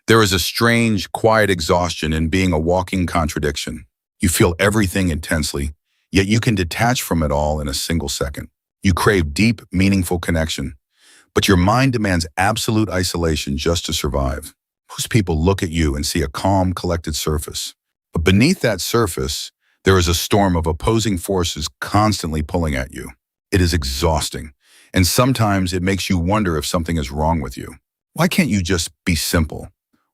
There is a strange, quiet exhaustion in being a walking contradiction. You feel everything intensely, yet you can detach from it all in a single second. You crave deep, meaningful connection, but your mind demands absolute isolation just to survive. Most people look at you and see a calm, collected surface. But beneath that surface, there is a storm of opposing forces constantly pulling at you. It is exhausting, and sometimes it makes you wonder if something is wrong with you. Why can't you just be simple?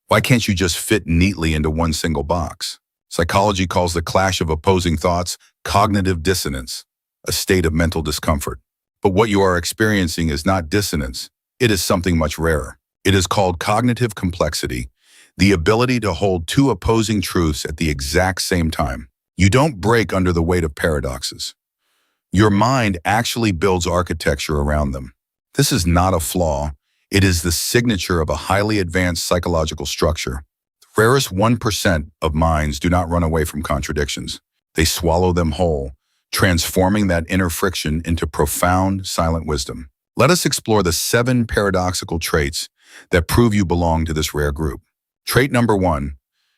Why can't you just fit neatly into one single box? Psychology calls the clash of opposing thoughts cognitive dissonance, a state of mental discomfort. But what you are experiencing is not dissonance. It is something much rarer. It is called cognitive complexity, the ability to hold two opposing truths at the exact same time. You don't break under the weight of paradoxes. Your mind actually builds architecture around them. This is not a flaw. It is the signature of a highly advanced psychological structure. The rarest 1% of minds do not run away from contradictions. They swallow them whole, transforming that inner friction into profound, silent wisdom. Let us explore the 7 paradoxical traits that prove you belong to this rare group. Trait number 1,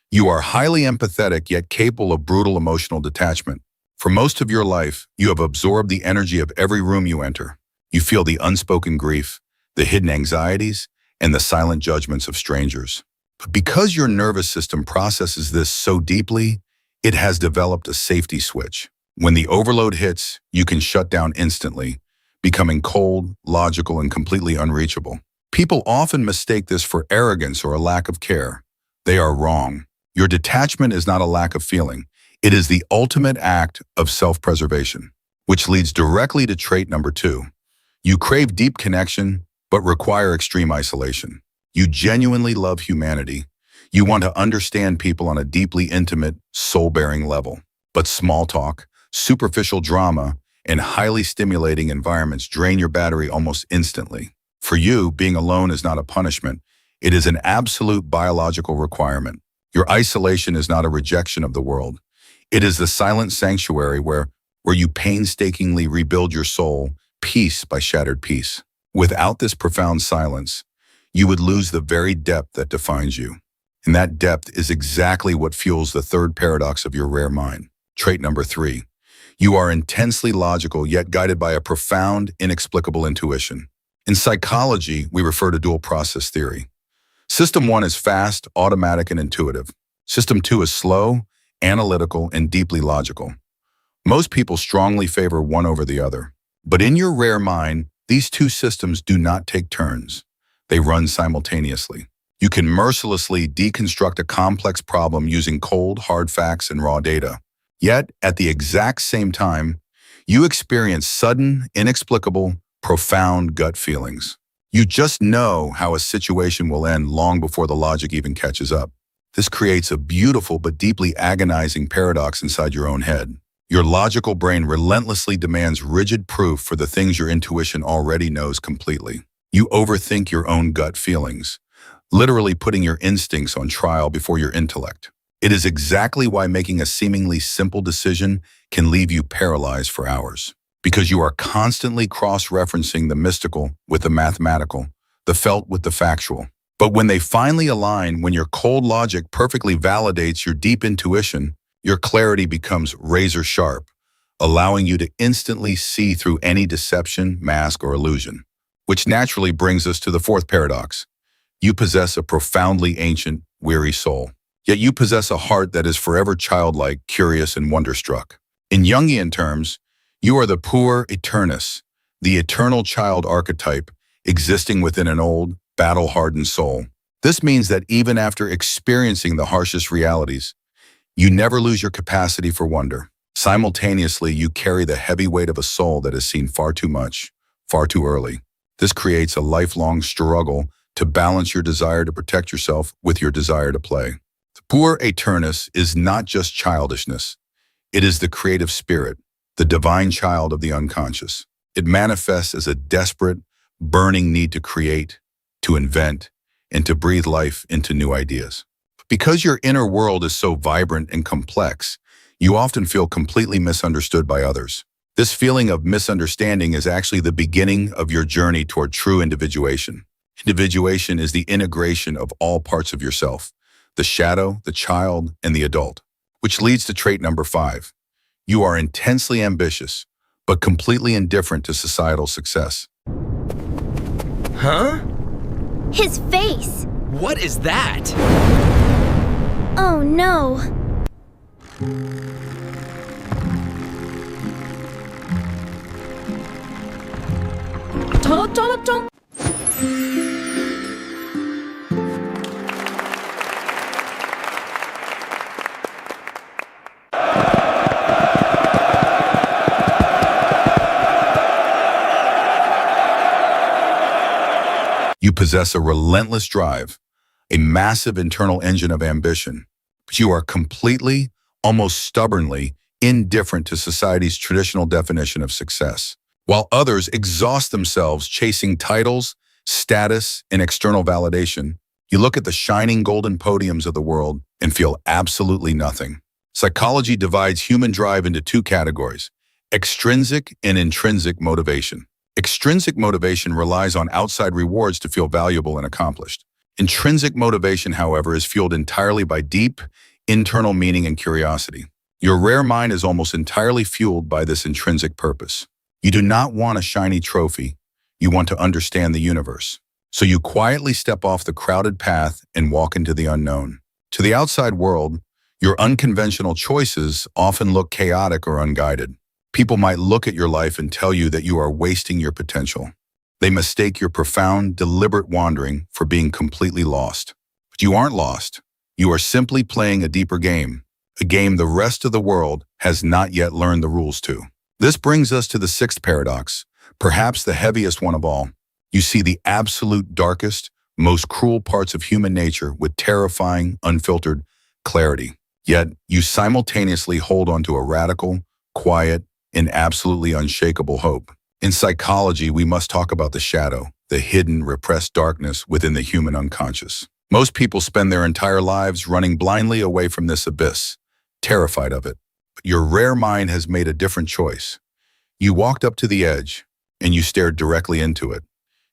you are highly empathetic yet capable of brutal emotional detachment. For most of your life, you have absorbed the energy of every room you enter. You feel the unspoken grief, the hidden anxieties, and the silent judgments of strangers. But because your nervous system processes this so deeply, it has developed a safety switch. When the overload hits, you can shut down instantly, becoming cold, logical, and completely unreachable. People often mistake this for arrogance or a lack of care. They are wrong. Your detachment is not a lack of feeling. It is the ultimate act of self-preservation, which leads directly to trait number 2. You crave deep connection, but require extreme isolation. You genuinely love humanity. You want to understand people on a deeply intimate, soul-bearing level. But small talk, superficial drama, and highly stimulating environments drain your battery almost instantly. For you, being alone is not a punishment. It is an absolute biological requirement. Your isolation is not a rejection of the world. It is the silent sanctuary where you painstakingly rebuild your soul, piece by shattered piece. Without this profound silence, you would lose the very depth that defines you. And that depth is exactly what fuels the 3rd paradox of your rare mind. Trait number 3. You are intensely logical, yet guided by a profound, inexplicable intuition. In psychology, we refer to dual process theory. System 1 is fast, automatic, and intuitive. System 2 is slow, analytical, and deeply logical. Most people strongly favor one over the other. But in your rare mind, these two systems do not take turns. They run simultaneously. You can mercilessly deconstruct a complex problem using cold, hard facts and raw data. Yet, at the exact same time, you experience sudden, inexplicable, profound gut feelings. You just know how a situation will end long before the logic even catches up. This creates a beautiful but deeply agonizing paradox inside your own head. Your logical brain relentlessly demands rigid proof for the things your intuition already knows completely. You overthink your own gut feelings, literally putting your instincts on trial before your intellect. It is exactly why making a seemingly simple decision can leave you paralyzed for hours. Because you are constantly cross-referencing the mystical with the mathematical, the felt with the factual. But when they finally align, when your cold logic perfectly validates your deep intuition, your clarity becomes razor sharp, allowing you to instantly see through any deception, mask, or illusion. Which naturally brings us to the 4th paradox. You possess a profoundly ancient, weary soul. Yet you possess a heart that is forever childlike, curious, and wonderstruck. In Jungian terms, you are the puer aeternus, the eternal child archetype existing within an old, battle-hardened soul. This means that even after experiencing the harshest realities, you never lose your capacity for wonder. Simultaneously, you carry the heavy weight of a soul that has seen far too much, far too early. This creates a lifelong struggle to balance your desire to protect yourself with your desire to play. The puer aeternus is not just childishness. It is the creative spirit, the divine child of the unconscious. It manifests as a desperate, burning need to create, to invent, and to breathe life into new ideas. Because your inner world is so vibrant and complex, you often feel completely misunderstood by others. This feeling of misunderstanding is actually the beginning of your journey toward true individuation. Individuation is the integration of all parts of yourself, the shadow, the child, and the adult, which leads to trait number 5. You are intensely ambitious, but completely indifferent to societal success. Huh? His face! What is that? Oh no! You possess a relentless drive, a massive internal engine of ambition, but you are completely, almost stubbornly, indifferent to society's traditional definition of success. While others exhaust themselves chasing titles, status, and external validation, you look at the shining golden podiums of the world and feel absolutely nothing. Psychology divides human drive into 2 categories: extrinsic and intrinsic motivation. Extrinsic motivation relies on outside rewards to feel valuable and accomplished. Intrinsic motivation, however, is fueled entirely by deep, internal meaning and curiosity. Your rare mind is almost entirely fueled by this intrinsic purpose. You do not want a shiny trophy. You want to understand the universe. So you quietly step off the crowded path and walk into the unknown. To the outside world, your unconventional choices often look chaotic or unguided. People might look at your life and tell you that you are wasting your potential. They mistake your profound, deliberate wandering for being completely lost. But you aren't lost. You are simply playing a deeper game, a game the rest of the world has not yet learned the rules to. This brings us to the 6th paradox, perhaps the heaviest one of all. You see the absolute darkest, most cruel parts of human nature with terrifying, unfiltered clarity. Yet you simultaneously hold on to a radical, quiet, and absolutely unshakable hope. In psychology, we must talk about the shadow, the hidden, repressed darkness within the human unconscious. Most people spend their entire lives running blindly away from this abyss, terrified of it. But your rare mind has made a different choice. You walked up to the edge, and you stared directly into it.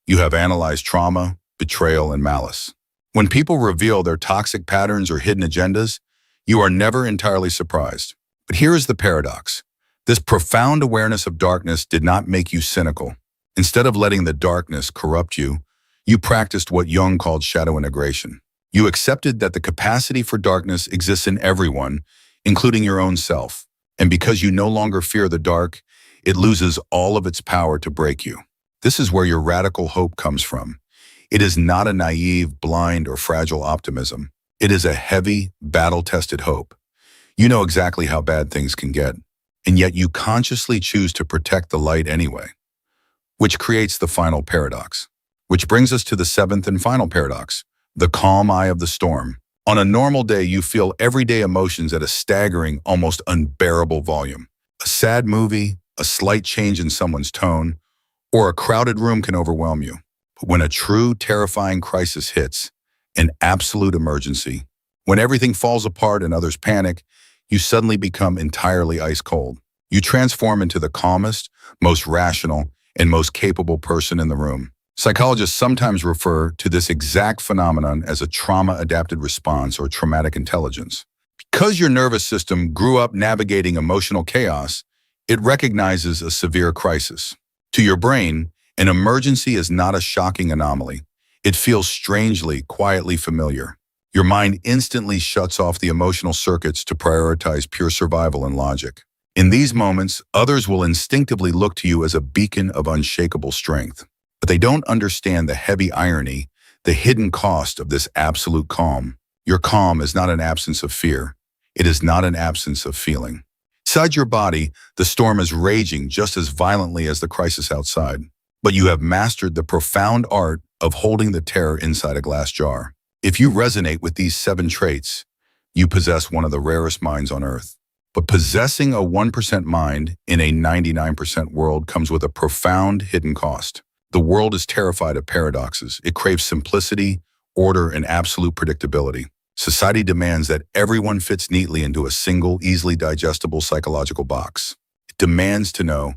You have analyzed trauma, betrayal, and malice. When people reveal their toxic patterns or hidden agendas, you are never entirely surprised. But here is the paradox. This profound awareness of darkness did not make you cynical. Instead of letting the darkness corrupt you, you practiced what Jung called shadow integration. You accepted that the capacity for darkness exists in everyone, including your own self. And because you no longer fear the dark, it loses all of its power to break you. This is where your radical hope comes from. It is not a naive, blind, or fragile optimism. It is a heavy, battle-tested hope. You know exactly how bad things can get, and yet you consciously choose to protect the light anyway, which creates the final paradox. Which brings us to the 7th and final paradox, the calm eye of the storm. On a normal day, you feel everyday emotions at a staggering, almost unbearable volume. A sad movie, a slight change in someone's tone, or a crowded room can overwhelm you. But when a true, terrifying crisis hits, an absolute emergency, when everything falls apart and others panic, you suddenly become entirely ice cold. You transform into the calmest, most rational, and most capable person in the room. Psychologists sometimes refer to this exact phenomenon as a trauma-adapted response or traumatic intelligence. Because your nervous system grew up navigating emotional chaos, it recognizes a severe crisis. To your brain, an emergency is not a shocking anomaly. It feels strangely, quietly familiar. Your mind instantly shuts off the emotional circuits to prioritize pure survival and logic. In these moments, others will instinctively look to you as a beacon of unshakable strength. But they don't understand the heavy irony, the hidden cost of this absolute calm. Your calm is not an absence of fear. It is not an absence of feeling. Inside your body, the storm is raging just as violently as the crisis outside. But you have mastered the profound art of holding the terror inside a glass jar. If you resonate with these 7 traits, you possess one of the rarest minds on earth. But possessing a 1% mind in a 99% world comes with a profound hidden cost. The world is terrified of paradoxes. It craves simplicity, order, and absolute predictability. Society demands that everyone fits neatly into a single, easily digestible psychological box. It demands to know,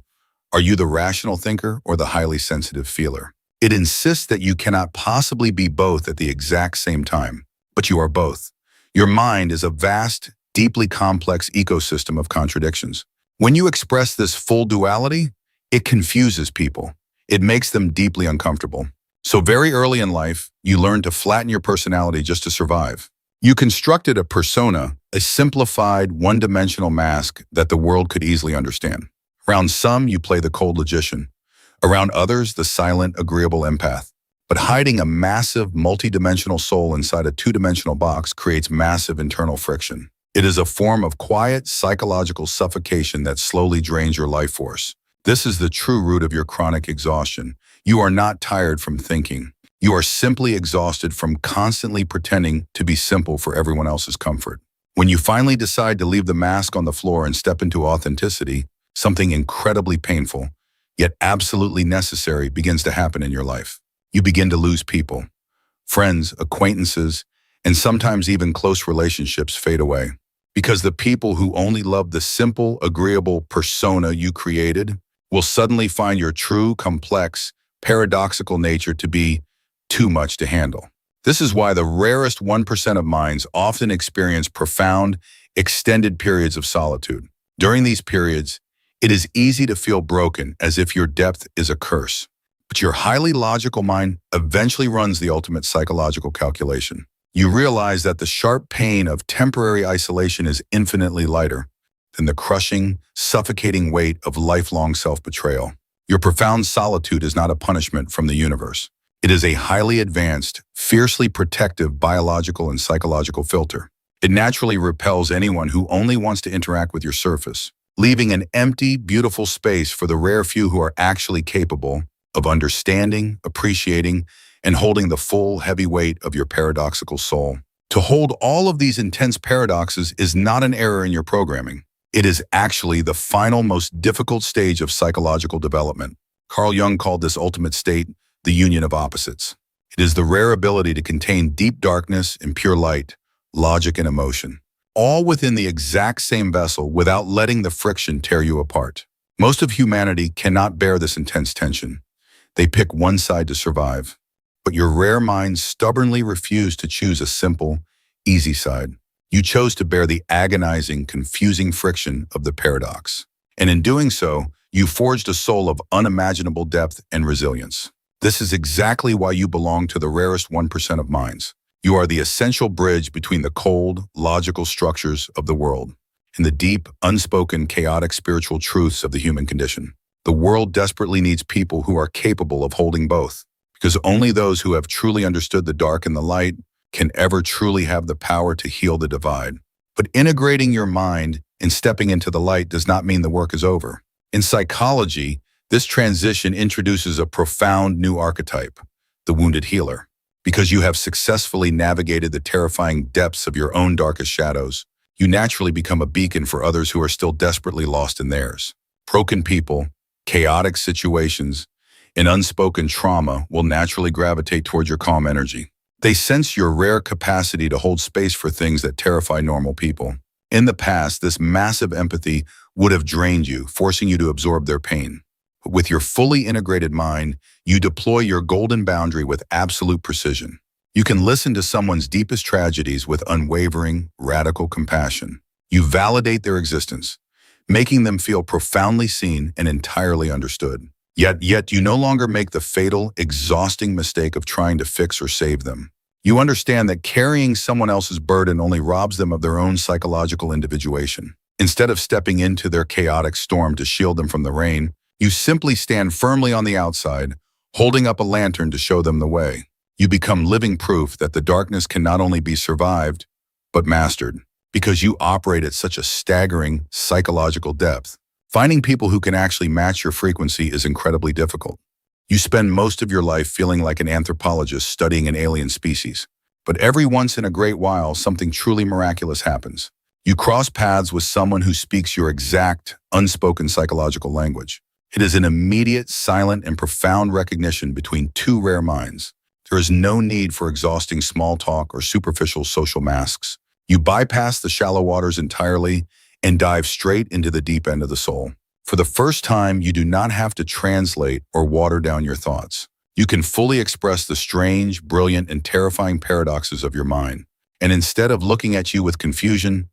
are you the rational thinker or the highly sensitive feeler? It insists that you cannot possibly be both at the exact same time, but you are both. Your mind is a vast, deeply complex ecosystem of contradictions. When you express this full duality, it confuses people. It makes them deeply uncomfortable. So very early in life, you learn to flatten your personality just to survive. You constructed a persona, a simplified, one-dimensional mask that the world could easily understand. Around some, you play the cold logician. Around others, the silent, agreeable empath. But hiding a massive, multidimensional soul inside a two-dimensional box creates massive internal friction. It is a form of quiet, psychological suffocation that slowly drains your life force. This is the true root of your chronic exhaustion. You are not tired from thinking. You are simply exhausted from constantly pretending to be simple for everyone else's comfort. When you finally decide to leave the mask on the floor and step into authenticity, something incredibly painful, yet absolutely necessary, begins to happen in your life. You begin to lose people. Friends, acquaintances, and sometimes even close relationships fade away. Because the people who only love the simple, agreeable persona you created will suddenly find your true, complex, paradoxical nature to be too much to handle. This is why the rarest 1% of minds often experience profound, extended periods of solitude. During these periods, it is easy to feel broken, as if your depth is a curse. But your highly logical mind eventually runs the ultimate psychological calculation. You realize that the sharp pain of temporary isolation is infinitely lighter than the crushing, suffocating weight of lifelong self-betrayal. Your profound solitude is not a punishment from the universe. It is a highly advanced, fiercely protective biological and psychological filter. It naturally repels anyone who only wants to interact with your surface, leaving an empty, beautiful space for the rare few who are actually capable of understanding, appreciating, and holding the full, heavy weight of your paradoxical soul. To hold all of these intense paradoxes is not an error in your programming. It is actually the final, most difficult stage of psychological development. Carl Jung called this ultimate state the union of opposites. It is the rare ability to contain deep darkness and pure light, logic and emotion, all within the exact same vessel without letting the friction tear you apart. Most of humanity cannot bear this intense tension. They pick one side to survive. But your rare mind stubbornly refused to choose a simple, easy side. You chose to bear the agonizing, confusing friction of the paradox. And in doing so, you forged a soul of unimaginable depth and resilience. This is exactly why you belong to the rarest 1% of minds. You are the essential bridge between the cold, logical structures of the world and the deep, unspoken, chaotic spiritual truths of the human condition. The world desperately needs people who are capable of holding both, because only those who have truly understood the dark and the light can ever truly have the power to heal the divide. But integrating your mind and stepping into the light does not mean the work is over. In psychology, this transition introduces a profound new archetype, the wounded healer. Because you have successfully navigated the terrifying depths of your own darkest shadows, you naturally become a beacon for others who are still desperately lost in theirs. Broken people, chaotic situations, and unspoken trauma will naturally gravitate toward your calm energy. They sense your rare capacity to hold space for things that terrify normal people. In the past, this massive empathy would have drained you, forcing you to absorb their pain. But with your fully integrated mind, you deploy your golden boundary with absolute precision. You can listen to someone's deepest tragedies with unwavering, radical compassion. You validate their existence, making them feel profoundly seen and entirely understood. Yet you no longer make the fatal, exhausting mistake of trying to fix or save them. You understand that carrying someone else's burden only robs them of their own psychological individuation. Instead of stepping into their chaotic storm to shield them from the rain, you simply stand firmly on the outside, holding up a lantern to show them the way. You become living proof that the darkness can not only be survived, but mastered, because you operate at such a staggering psychological depth. Finding people who can actually match your frequency is incredibly difficult. You spend most of your life feeling like an anthropologist studying an alien species. But every once in a great while, something truly miraculous happens. You cross paths with someone who speaks your exact, unspoken psychological language. It is an immediate, silent, and profound recognition between two rare minds. There is no need for exhausting small talk or superficial social masks. You bypass the shallow waters entirely and dive straight into the deep end of the soul. For the first time, you do not have to translate or water down your thoughts. You can fully express the strange, brilliant, and terrifying paradoxes of your mind. And instead of looking at you with confusion,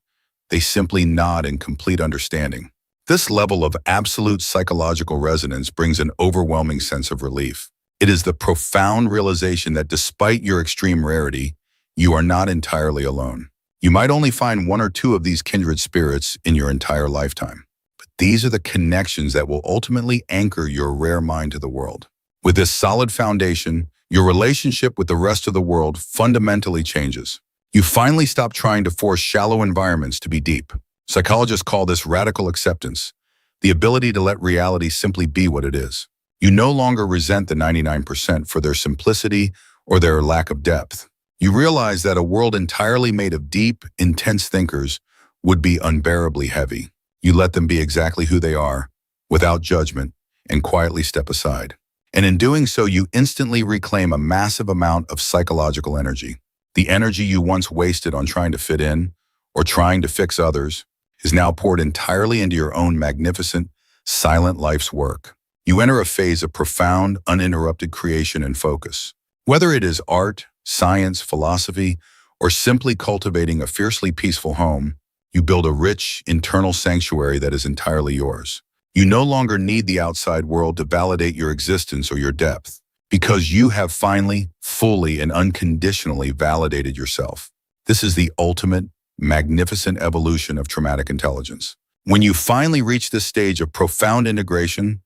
they simply nod in complete understanding. This level of absolute psychological resonance brings an overwhelming sense of relief. It is the profound realization that despite your extreme rarity, you are not entirely alone. You might only find one or two of these kindred spirits in your entire lifetime, but these are the connections that will ultimately anchor your rare mind to the world. With this solid foundation, your relationship with the rest of the world fundamentally changes. You finally stop trying to force shallow environments to be deep. Psychologists call this radical acceptance, the ability to let reality simply be what it is. You no longer resent the 99% for their simplicity or their lack of depth. You realize that a world entirely made of deep, intense thinkers would be unbearably heavy. You let them be exactly who they are, without judgment, and quietly step aside. And in doing so, you instantly reclaim a massive amount of psychological energy. The energy you once wasted on trying to fit in or trying to fix others is now poured entirely into your own magnificent, silent life's work. You enter a phase of profound, uninterrupted creation and focus. Whether it is art, science, philosophy, or simply cultivating a fiercely peaceful home, you build a rich, internal sanctuary that is entirely yours. You no longer need the outside world to validate your existence or your depth, because you have finally, fully, and unconditionally validated yourself. This is the ultimate, magnificent evolution of traumatic intelligence. When you finally reach this stage of profound integration,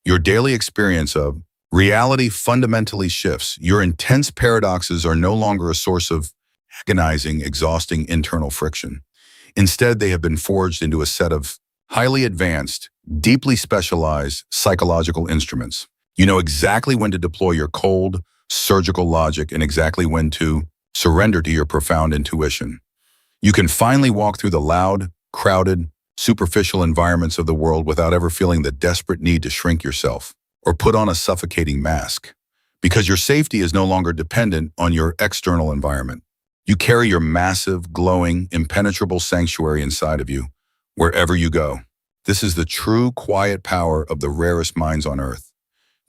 your daily experience of reality fundamentally shifts. Your intense paradoxes are no longer a source of agonizing, exhausting internal friction. Instead, they have been forged into a set of highly advanced, deeply specialized psychological instruments. You know exactly when to deploy your cold, surgical logic and exactly when to surrender to your profound intuition. You can finally walk through the loud, crowded, superficial environments of the world without ever feeling the desperate need to shrink yourself or put on a suffocating mask, because your safety is no longer dependent on your external environment. You carry your massive, glowing, impenetrable sanctuary inside of you, wherever you go. This is the true, quiet power of the rarest minds on earth.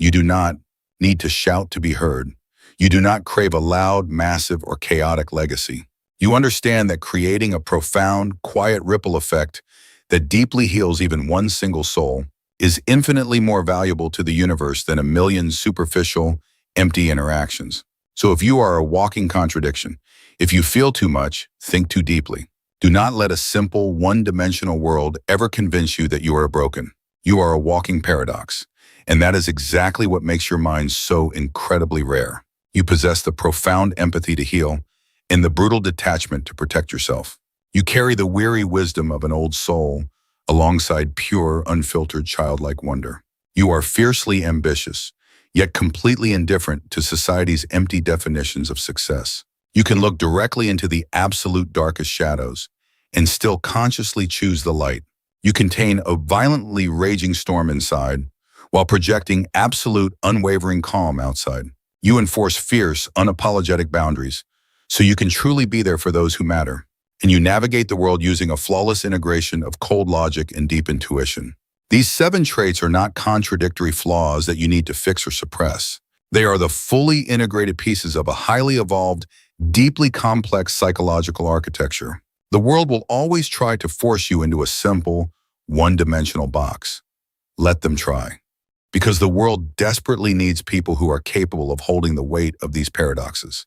You do not need to shout to be heard. You do not crave a loud, massive, or chaotic legacy. You understand that creating a profound, quiet ripple effect that deeply heals even one single soul is infinitely more valuable to the universe than a million superficial, empty interactions. So if you are a walking contradiction, if you feel too much, think too deeply. Do not let a simple, one-dimensional world ever convince you that you are broken. You are a walking paradox, and that is exactly what makes your mind so incredibly rare. You possess the profound empathy to heal and the brutal detachment to protect yourself. You carry the weary wisdom of an old soul alongside pure, unfiltered childlike wonder. You are fiercely ambitious, yet completely indifferent to society's empty definitions of success. You can look directly into the absolute darkest shadows and still consciously choose the light. You contain a violently raging storm inside while projecting absolute, unwavering calm outside. You enforce fierce, unapologetic boundaries so you can truly be there for those who matter. And you navigate the world using a flawless integration of cold logic and deep intuition. These 7 traits are not contradictory flaws that you need to fix or suppress. They are the fully integrated pieces of a highly evolved, deeply complex psychological architecture. The world will always try to force you into a simple, one-dimensional box. Let them try. Because the world desperately needs people who are capable of holding the weight of these paradoxes.